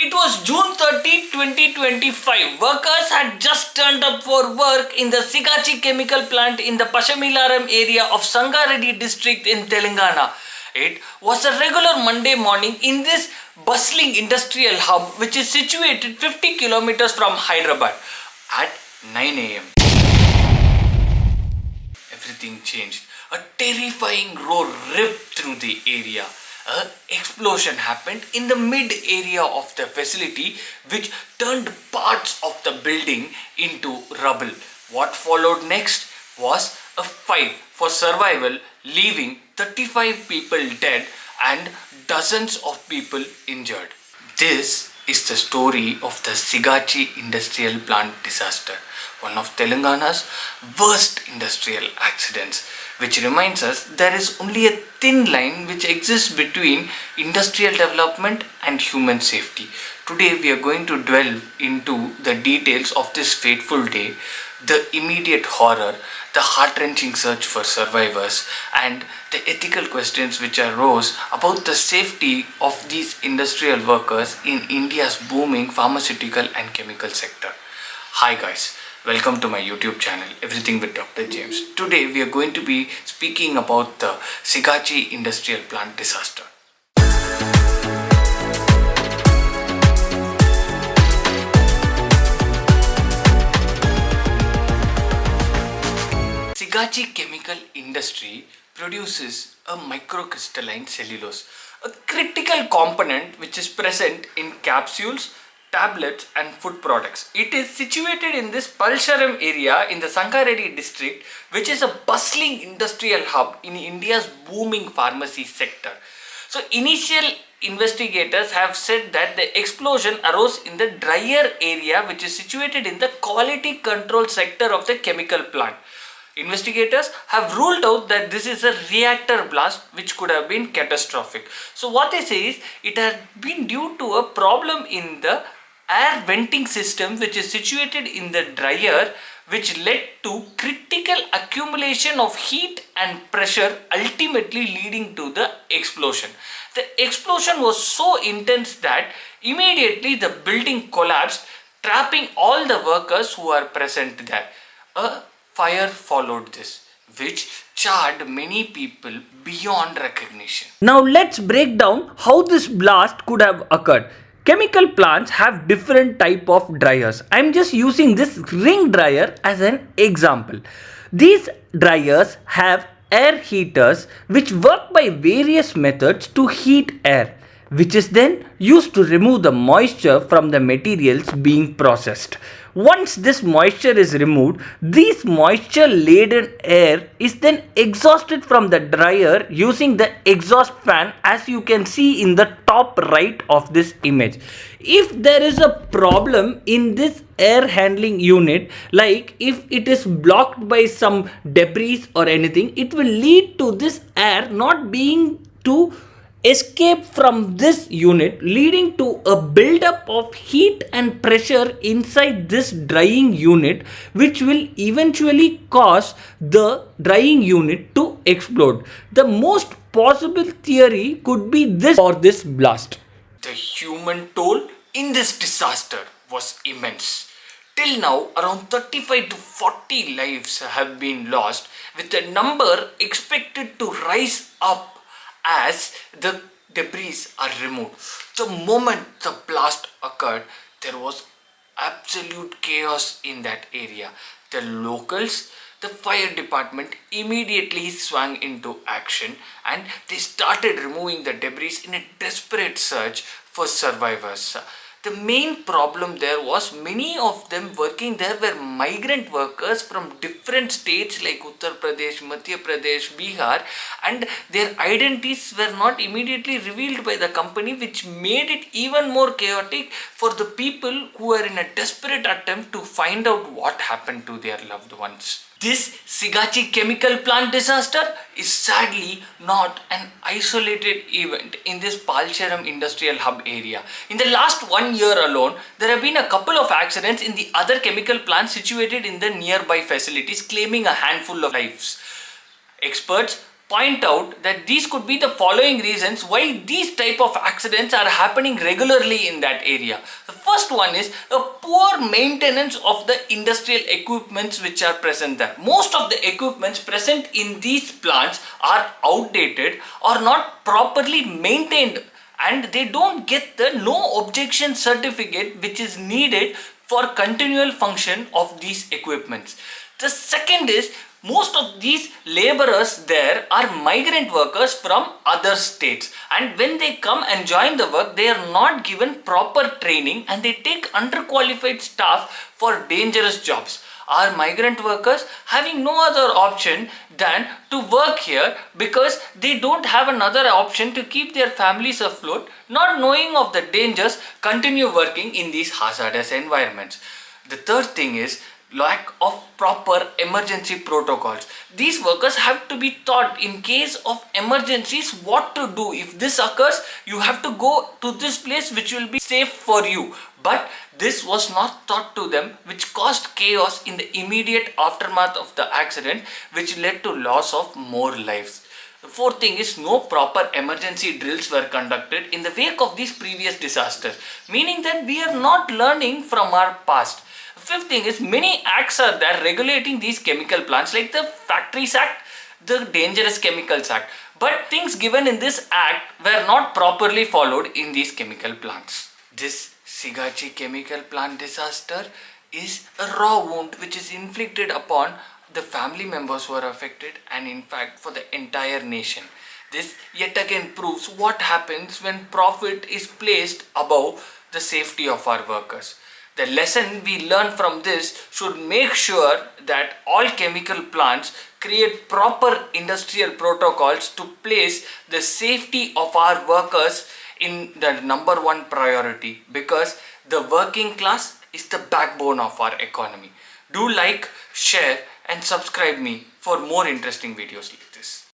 It was June 30, 2025. Workers had just turned up for work in the Sigachi chemical plant in the Pashamylaram area of Sangareddy district in Telangana. It was a regular Monday morning in this bustling industrial hub which is situated 50 kilometers from Hyderabad at 9 am. Everything changed. A terrifying roar ripped through the area. An explosion happened in the mid area of the facility which turned parts of the building into rubble. What followed next was a fight for survival, leaving 35 people dead and dozens of people injured. This is the story of the Sigachi industrial plant disaster, one of Telangana's worst industrial accidents, which reminds us there is only a thin line which exists between industrial development and human safety. Today we are going to delve into the details of this fateful day, the immediate horror, the heart-wrenching search for survivors, and the ethical questions which arose about the safety of these industrial workers in India's booming pharmaceutical and chemical sector. Hi guys, welcome to my YouTube channel, Everything with Dr. James. Today we are going to be speaking about the Sigachi industrial plant disaster. Sigachi chemical industry produces a microcrystalline cellulose, a critical component which is present in capsules, tablets and food products. It is situated in this Pashamylaram area in the Sangareddy district, which is a bustling industrial hub in India's booming pharmacy sector. So initial investigators have said that the explosion arose in the dryer area which is situated in the quality control sector of the chemical plant. Investigators have ruled out that this is a reactor blast which could have been catastrophic. So what they say is it had been due to a problem in the air venting system which is situated in the dryer, which led to critical accumulation of heat and pressure, ultimately leading to the explosion. The explosion was so intense that immediately the building collapsed, trapping all the workers who are present there. A fire followed this, which charred many people beyond recognition. Now let's break down how this blast could have occurred. Chemical plants have different type of dryers. I'm just using this ring dryer as an example. These dryers have air heaters which work by various methods to heat air, which is then used to remove the moisture from the materials being processed. Once this moisture is removed, this moisture laden air is then exhausted from the dryer using the exhaust fan, as you can see in the top right of this image. If there is a problem in this air handling unit, like if it is blocked by some debris or anything, it will lead to this air not being to escape from this unit, leading to a buildup of heat and pressure inside this drying unit, which will eventually cause the drying unit to explode. The most possible theory could be this or this blast. The human toll in this disaster was immense. Till now, around 35 to 40 lives have been lost, with the number expected to rise up as the debris are removed. The moment the blast occurred, there was absolute chaos in that area. The locals, the fire department immediately swung into action and they started removing the debris in a desperate search for survivors. The main problem there was many of them working there were migrant workers from different states like Uttar Pradesh, Madhya Pradesh, Bihar, and their identities were not immediately revealed by the company, which made it even more chaotic for the people who were in a desperate attempt to find out what happened to their loved ones. This Sigachi chemical plant disaster is sadly not an isolated event in this Pashamylaram industrial hub area. In the last 1 year alone, there have been a couple of accidents in the other chemical plants situated in the nearby facilities, claiming a handful of lives. Experts point out that these could be the following reasons why these type of accidents are happening regularly in that area. The first one is a poor maintenance of the industrial equipments which are present there. Most of the equipments present in these plants are outdated or not properly maintained, and they don't get the no objection certificate which is needed for continual function of these equipments. The second is most of these laborers there are migrant workers from other states, and when they come and join the work, they are not given proper training and they take underqualified staff for dangerous jobs. Are migrant workers having no other option than to work here because they don't have another option to keep their families afloat, not knowing of the dangers, continue working in these hazardous environments. The third thing is lack of proper emergency protocols. These workers have to be taught in case of emergencies what to do. If this occurs, you have to go to this place which will be safe for you. But this was not taught to them, which caused chaos in the immediate aftermath of the accident, which led to loss of more lives. The fourth thing is no proper emergency drills were conducted in the wake of these previous disasters, meaning that we are not learning from our past. Fifth thing is many acts are there regulating these chemical plants, like the Factories Act, the Dangerous Chemicals Act, but things given in this act were not properly followed in these chemical plants. This Sigachi chemical plant disaster is a raw wound which is inflicted upon the family members who are affected, and in fact for the entire nation. This yet again proves what happens when profit is placed above the safety of our workers. The lesson we learn from this should make sure that all chemical plants create proper industrial protocols to place the safety of our workers in the number one priority, because the working class is the backbone of our economy. Do like, share and subscribe me for more interesting videos like this.